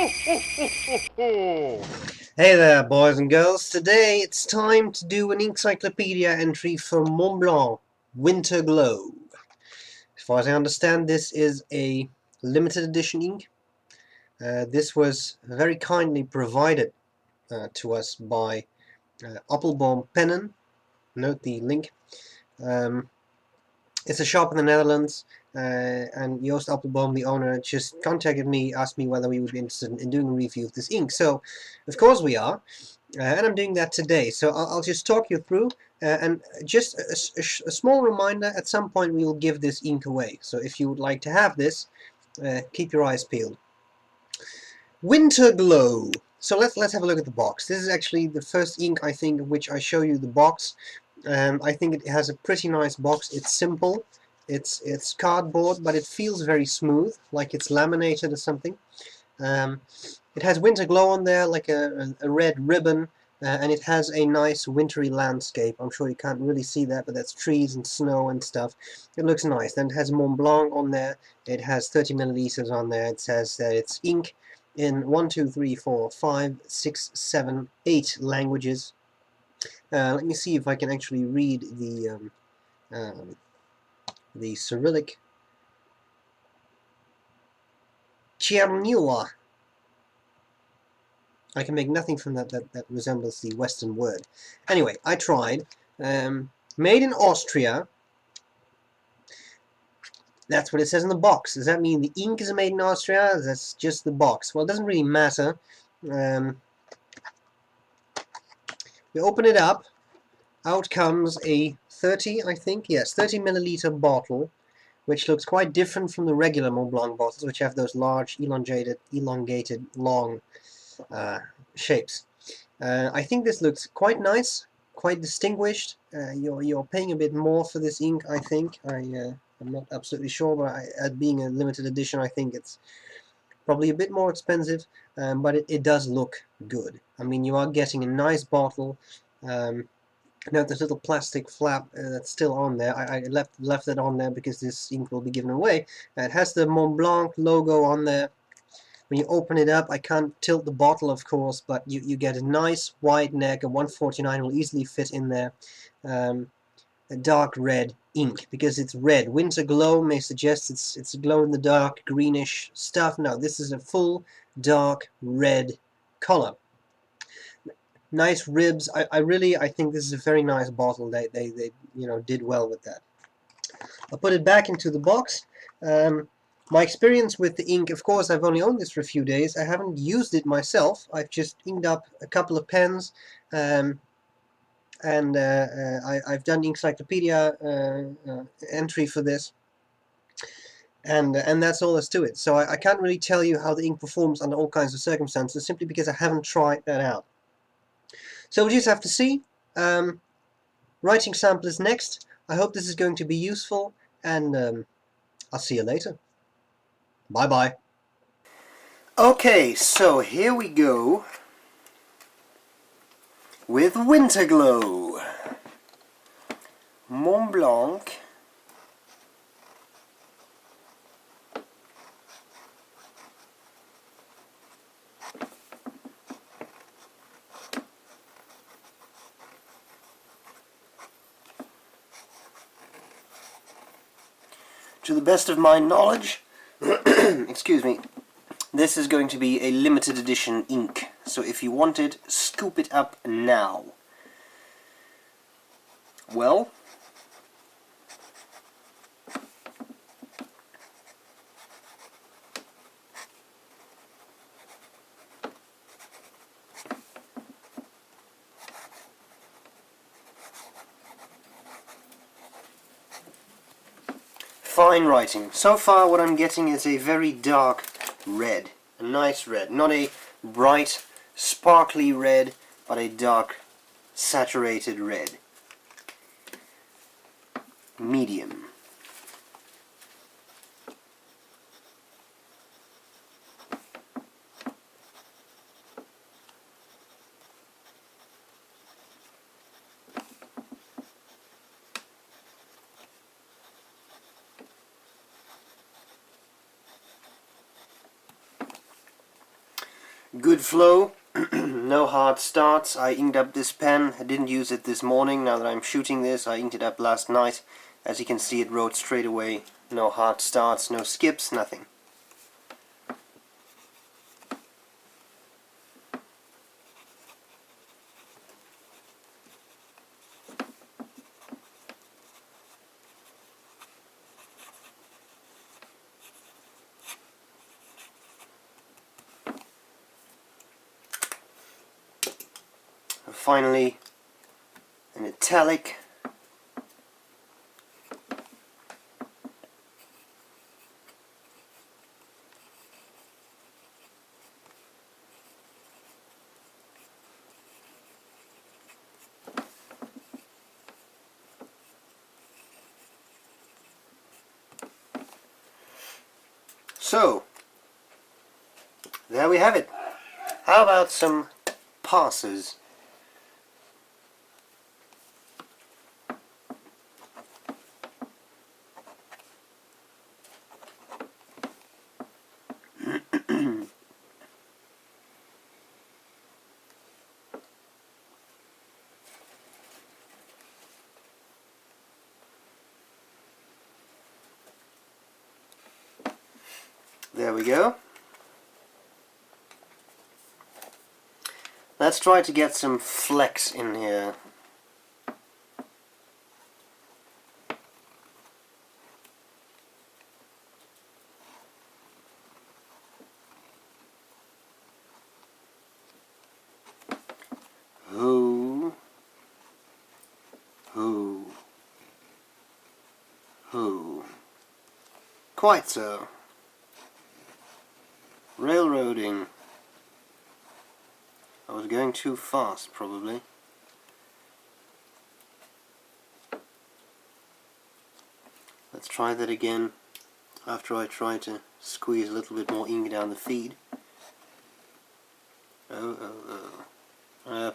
Hey there, boys and girls. Today it's time to do an Inkcyclopedia entry for Montblanc Winter Glow. As far as I understand, this is a limited edition ink. This was very kindly provided to us by Appelboom Pennen. Note the link. It's a shop in the Netherlands, and Joost Appelboom, the owner, just contacted me, asked me whether we would be interested in doing a review of this ink. So, of course we are, and I'm doing that today. So I'll just talk you through, and just a small reminder, at some point we will give this ink away. So if you would like to have this, keep your eyes peeled. Winter Glow. So let's have a look at the box. This is actually the first ink, I think, of which I show you the box. I think it has a pretty nice box. It's simple, it's cardboard, but it feels very smooth, like it's laminated or something. It has Winter Glow on there, like a red ribbon, and it has a nice wintry landscape. I'm sure you can't really see that, but that's trees and snow and stuff. It looks nice. Then it has Montblanc on there. It has 30 milliliters on there. It says that it's ink in 1, 2, 3, 4, 5, 6, 7, 8 languages. Let me see if I can actually read the Cyrillic. Chernila. I can make nothing from that resembles the Western word. Anyway, I tried. Made in Austria. That's what it says in the box. Does that mean the ink is made in Austria? That's just the box. Well, it doesn't really matter. We open it up. Out comes a 30, I think, yes, 30 milliliter bottle, which looks quite different from the regular Montblanc bottles, which have those large, elongated, long shapes. I think this looks quite nice, quite distinguished. You're paying a bit more for this ink, I think. I'm not absolutely sure, but at being a limited edition, I think it's probably a bit more expensive, but it does look good. I mean, you are getting a nice bottle. Note this little plastic flap that's still on there. I left it on there because this ink will be given away. It has the Montblanc logo on there. When you open it up, I can't tilt the bottle, of course, but you get a nice wide neck. A 149 will easily fit in there. A dark red ink, because it's red. Winter Glow may suggest it's a glow in the dark, greenish stuff. No, this is a full dark red color. Nice ribs. I think this is a very nice bottle. They did well with that. I'll put it back into the box. My experience with the ink, of course, I've only owned this for a few days. I haven't used it myself. I've just inked up a couple of pens, and I've done Inkcyclopedia entry for this, and that's all there's to it. So I can't really tell you how the ink performs under all kinds of circumstances, simply because I haven't tried that out. So we'll just have to see. Writing sample is next. I hope this is going to be useful, and I'll see you later. Bye-bye. Okay, so here we go with Winter Glow. Montblanc. To the best of my knowledge, excuse me, this is going to be a limited edition ink. So if you want it, scoop it up now. Well, fine writing. So far what I'm getting is a very dark red. A nice red. Not a bright, sparkly red, but a dark, saturated red. Medium. good flow. No hard starts. I inked up this pen. I didn't use it this morning. Now that I'm shooting this, I inked it up last night. As you can see, it wrote straight away. No hard starts, no skips, nothing. And finally, an italic. So, there we have it. How about some passes? There we go. Let's try to get some flex in here. Hoo. Hoo. Hoo. Quite so. Railroading. I was going too fast, probably. Let's try that again after I try to squeeze a little bit more ink down the feed.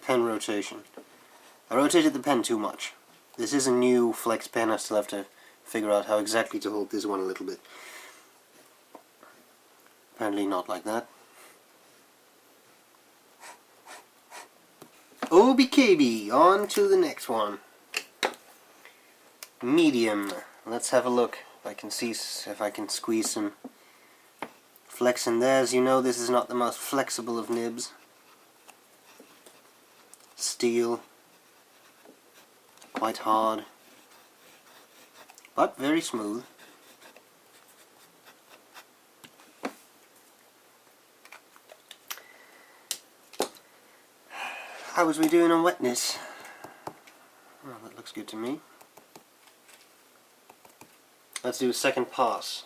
Pen rotation. I rotated the pen too much. This is a new flex pen. I still have to figure out how exactly to hold this one a little bit. Apparently not like that. OBKB, on to the next one. Medium. Let's have a look if I can see if I can squeeze some flex in there. As you know, this is not the most flexible of nibs. Steel. Quite hard. But very smooth. How was we doing on wetness? Oh, that looks good to me. Let's do a second pass.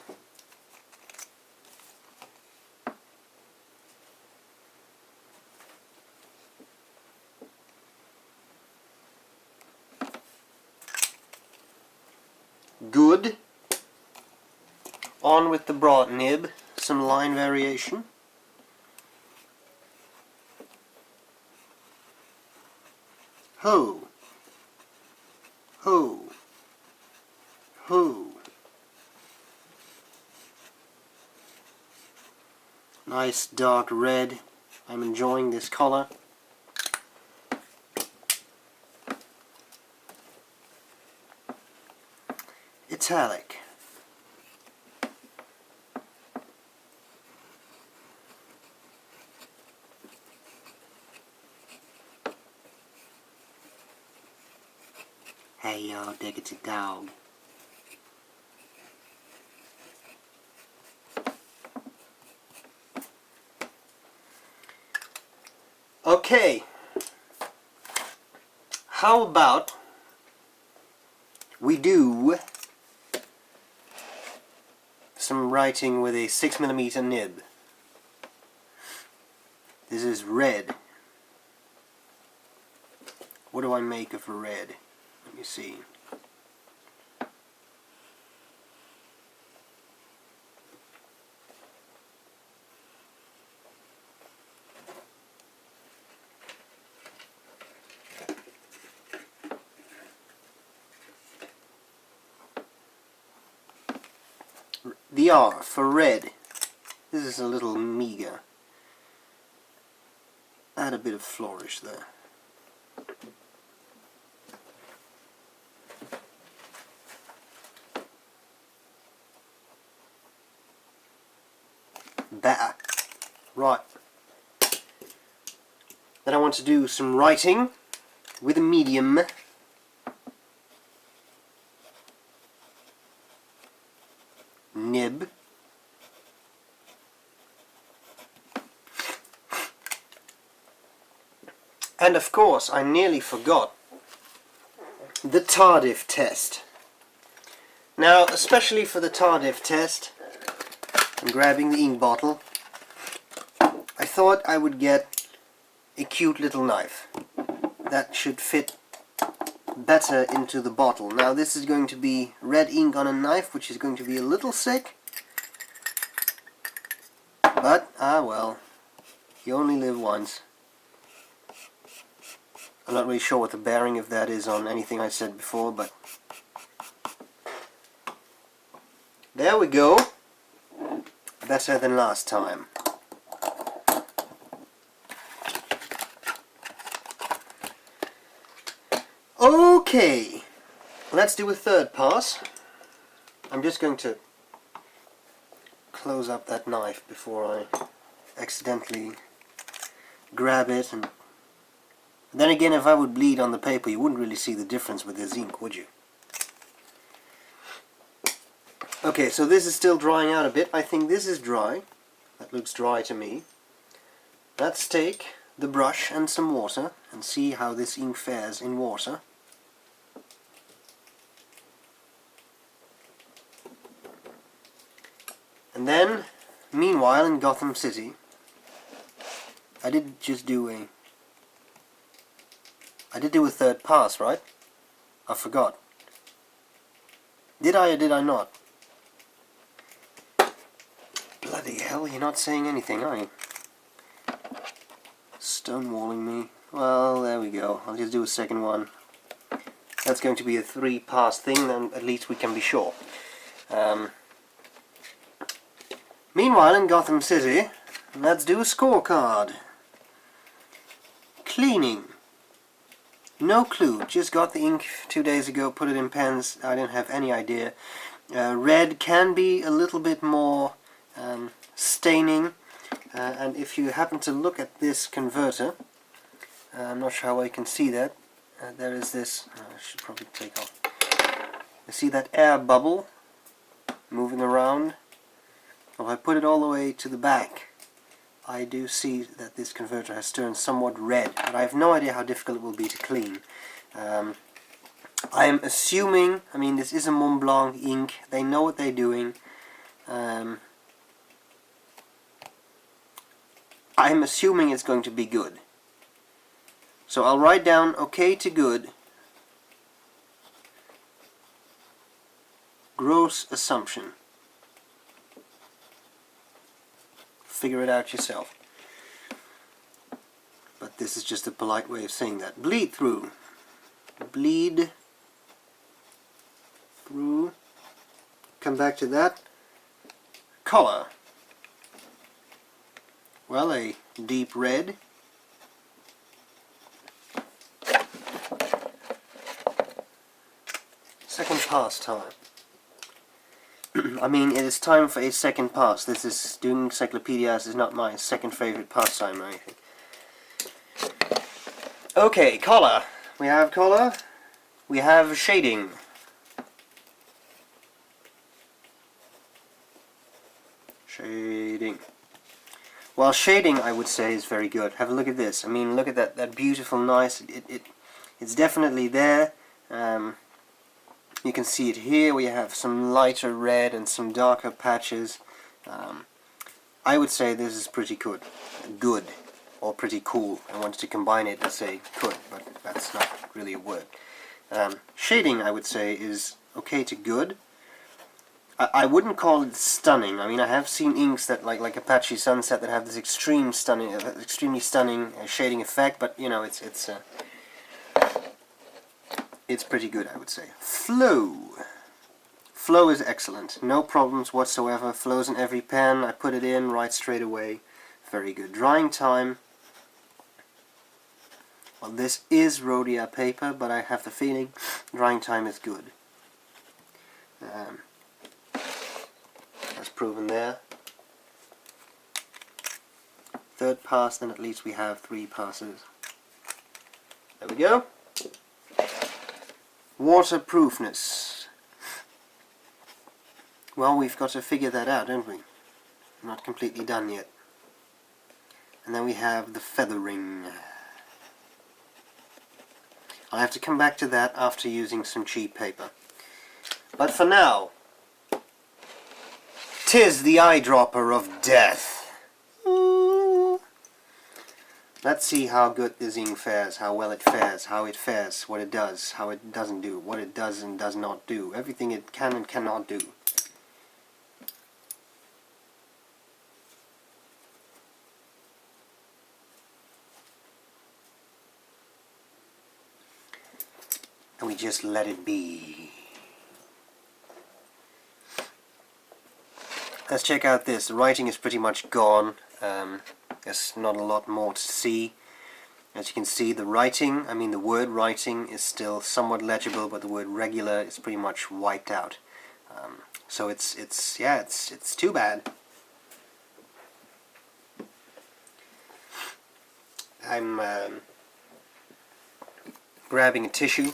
Good. On with the broad nib. Some line variation. Ho. Ho. Ho. Nice dark red. I'm enjoying this color. Italic. Hey y'all, diggity dog. Okay. How about we do some writing with a 6mm nib. This is red. What do I make of red? Let me see. The R for red. This is a little meager. add a bit of flourish there. Better. Right. Then I want to do some writing with a medium. Nib. And of course, I nearly forgot the Tardif test. Now, especially for the Tardif test, I'm grabbing the ink bottle. I thought I would get a cute little knife that should fit better into the bottle. Now this is going to be red ink on a knife, which is going to be a little sick. But, ah well, you only live once. I'm not really sure what the bearing of that is on anything I said before, but there we go. Better than last time. Okay, let's do a third pass. I'm just going to close up that knife before I accidentally grab it. And then again, if I would bleed on the paper, you wouldn't really see the difference with this ink, would you? Okay, so this is still drying out a bit. I think this is dry. That looks dry to me. Let's take the brush and some water and see how this ink fares in water. And then, meanwhile, in Gotham City, I did do a third pass, right? I forgot. Did I or did I not? Bloody hell, you're not saying anything, are you? Stonewalling me. Well, there we go. I'll just do a second one. That's going to be a 3-pass thing, then at least we can be sure. Meanwhile, in Gotham City, let's do a scorecard. Cleaning. No clue. Just got the ink 2 days ago, put it in pens. I didn't have any idea. Red can be a little bit more staining. And if you happen to look at this converter, I'm not sure how you can see that. There is this, I should probably take off. You see that air bubble moving around? If I put it all the way to the back, I do see that this converter has turned somewhat red, but I have no idea how difficult it will be to clean. I'm assuming, I mean, this is a Montblanc ink, they know what they're doing. I'm assuming it's going to be good. So I'll write down okay to good. Gross assumption. Figure it out yourself. But this is just a polite way of saying that. Bleed through. Bleed through. Come back to that. Color. Well, a deep red. Second pass time. I mean, it is time for a second pass. This is doing Encyclopedias is not my second favorite pastime or anything. Okay, color. We have color. We have shading. Shading. Well, shading, I would say, is very good. Have a look at this. I mean, look at that beautiful, nice. It's definitely there. You can see it here. We have some lighter red and some darker patches. I would say this is pretty good. Good. Or pretty cool. I wanted to combine it and say good, but that's not really a word. Shading, I would say, is okay to good. I wouldn't call it stunning. I mean, I have seen inks that, like Apache Sunset, that have this extremely stunning shading effect, but you know, it's pretty good, I would say. Flow. Flow is excellent. No problems whatsoever. Flows in every pen. I put it in right straight away. Very good. Drying time. Well, this is Rhodia paper, but I have the feeling drying time is good. That's proven there. Third pass, then at least we have 3 passes. There we go. Waterproofness. Well, we've got to figure that out, don't we? Not completely done yet. And then we have the feathering. I'll have to come back to that after using some cheap paper. But for now, 'tis the eyedropper of death. Let's see how good this ink fares, how well it fares, how it fares, what it does, how it doesn't do, what it does and does not do, everything it can and cannot do. And we just let it be. Let's check out this. The writing is pretty much gone. There's not a lot more to see. As you can see, the writing, I mean the word writing, is still somewhat legible, but the word regular is pretty much wiped out. So it's too bad. I'm grabbing a tissue,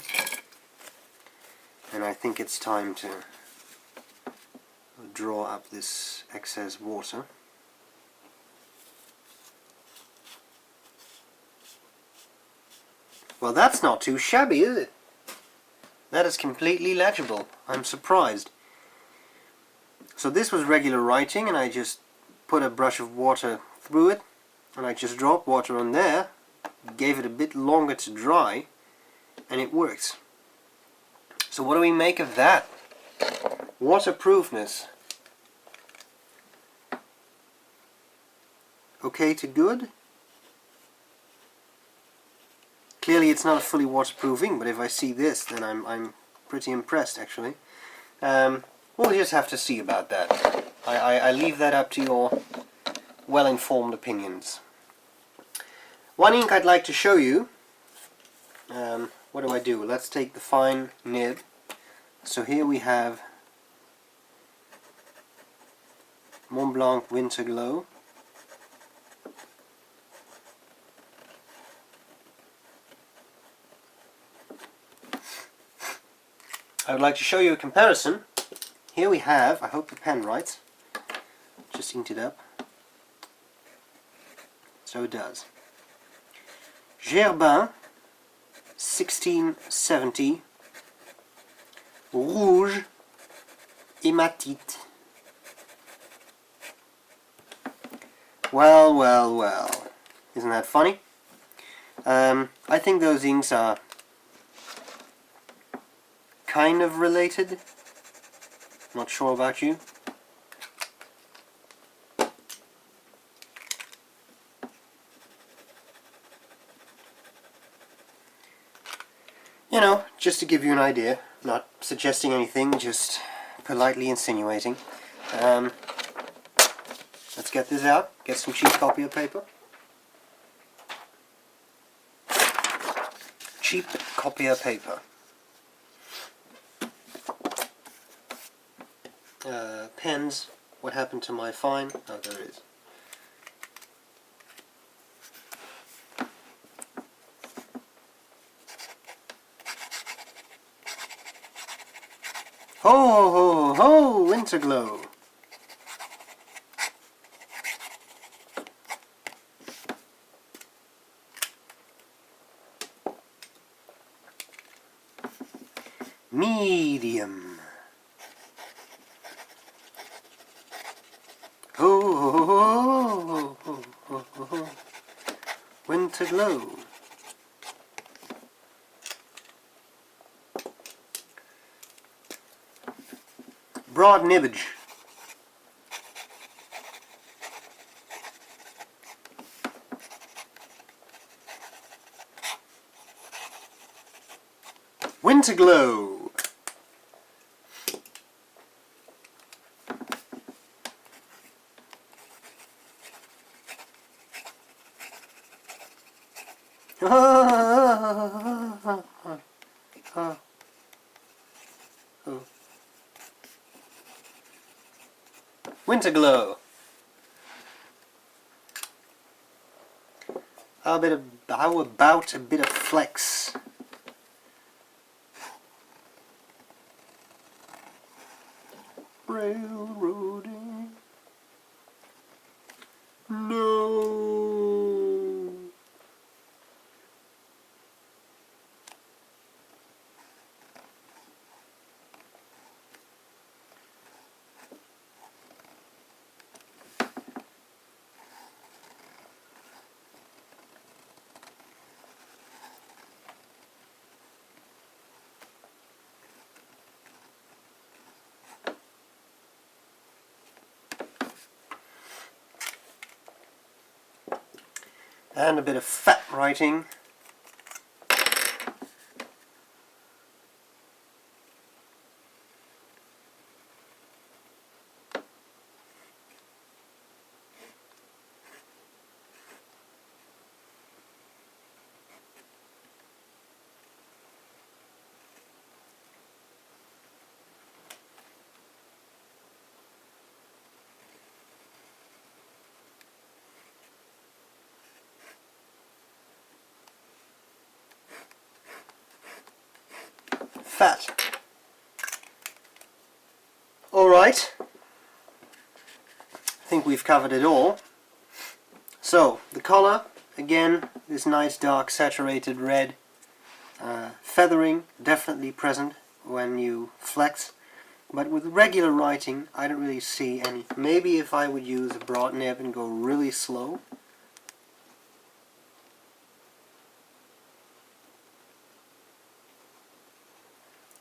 and I think it's time to draw up this excess water. Well, that's not too shabby, is it? That is completely legible. I'm surprised. So this was regular writing, and I just put a brush of water through it, and I just dropped water on there, gave it a bit longer to dry, and it works. So what do we make of that? Waterproofness. Okay to good? Clearly it's not a fully waterproofing, but if I see this, then I'm pretty impressed, actually. We'll just have to see about that. I leave that up to your well-informed opinions. One ink I'd like to show you. What do? Let's take the fine nib. So here we have Montblanc Winter Glow. I would like to show you a comparison. Here we have, I hope the pen writes, just inked it up. So it does. Gerbin 1670 Rouge Hématite. Well, well, well. Isn't that funny? I think those inks are kind of related. Not sure about you. You know, just to give you an idea, not suggesting anything, just politely insinuating. Let's get this out, get some cheap copier paper. Cheap copier paper. Pens, what happened to my fine? Oh, there it is. Ho ho ho! Winter glow! Medium. Ho ho ho ho ho ho ho ho. Winter glow. Broad nibbage. Winter glow. Oh. Winter Glow. How about a bit of flex? Railroading. No. And a bit of fat writing. Fat. Alright. I think we've covered it all. So, the color, again, this nice dark saturated red. Feathering, definitely present when you flex. But with regular writing, I don't really see any. Maybe if I would use a broad nib and go really slow.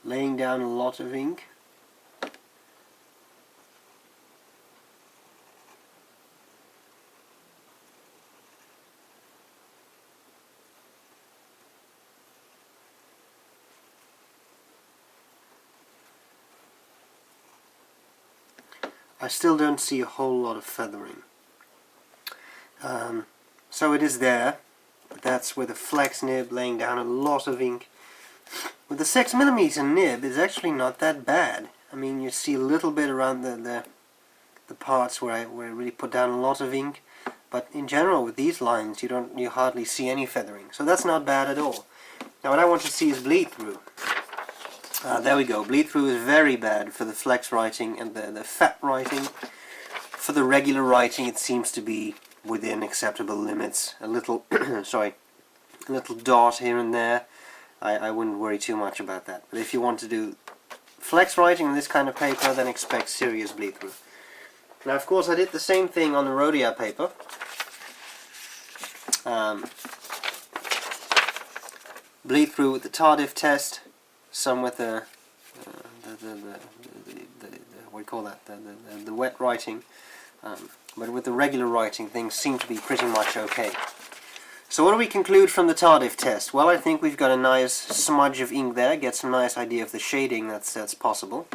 Laying down a lot of ink. I still don't see a whole lot of feathering. So it is there, but that's with a flex nib laying down a lot of ink. With the 6mm nib, it's actually not that bad. I mean, you see a little bit around the parts where I really put down a lot of ink, but in general with these lines you hardly see any feathering, so that's not bad at all. Now what I want to see is bleed through. There we go. Bleed through is very bad for the flex writing and the fat writing. For the regular writing, it seems to be within acceptable limits. A little, sorry, a little dot here and there. I wouldn't worry too much about that. But if you want to do flex writing on this kind of paper, then expect serious bleed through. Now, of course, I did the same thing on the Rhodia paper. Bleed through with the Tardif test. Some with the what do you call that? The wet writing, but with the regular writing, things seem to be pretty much okay. So what do we conclude from the Tardif test? Well, I think we've got a nice smudge of ink there. Get some nice idea of the shading that's possible.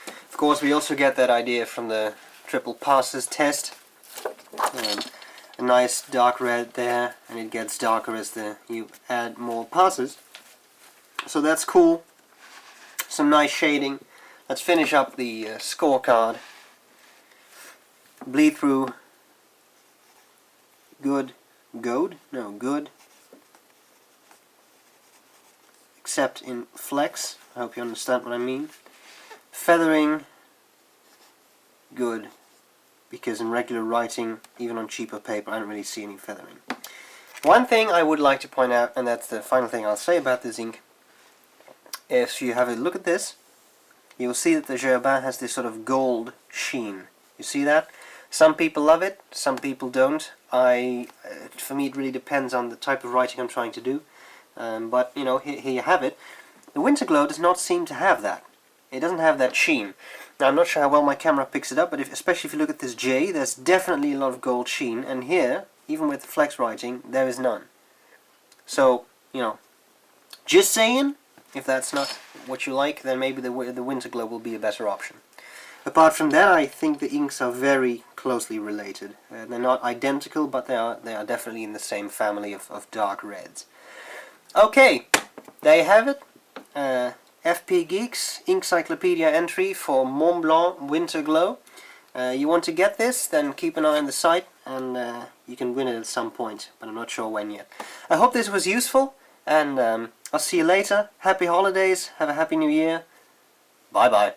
Of course, we also get that idea from the triple passes test. A nice dark red there, and it gets darker as you add more passes. So that's cool. Some nice shading. Let's finish up the scorecard. Bleed through. Good. Good. No, good. Except in flex. I hope you understand what I mean. Feathering. Good. Because in regular writing, even on cheaper paper, I don't really see any feathering. One thing I would like to point out, and that's the final thing I'll say about this ink. If you have a look at this, you'll see that the Germain has this sort of gold sheen. You see that? Some people love it, some people don't. For me it really depends on the type of writing I'm trying to do. But, you know, here you have it. The Winter Glow does not seem to have that. It doesn't have that sheen. Now, I'm not sure how well my camera picks it up, but especially if you look at this J, there's definitely a lot of gold sheen. And here, even with the flex writing, there is none. So, you know, just saying. If that's not what you like, then maybe the Winter Glow will be a better option. Apart from that, I think the inks are very closely related. They're not identical, but they are definitely in the same family of dark reds. Okay, there you have it. FP Geeks Inkcyclopedia entry for Montblanc Winter Glow. You want to get this, then keep an eye on the site, and you can win it at some point, but I'm not sure when yet. I hope this was useful, and I'll see you later. Happy holidays, have a happy new year. Bye bye.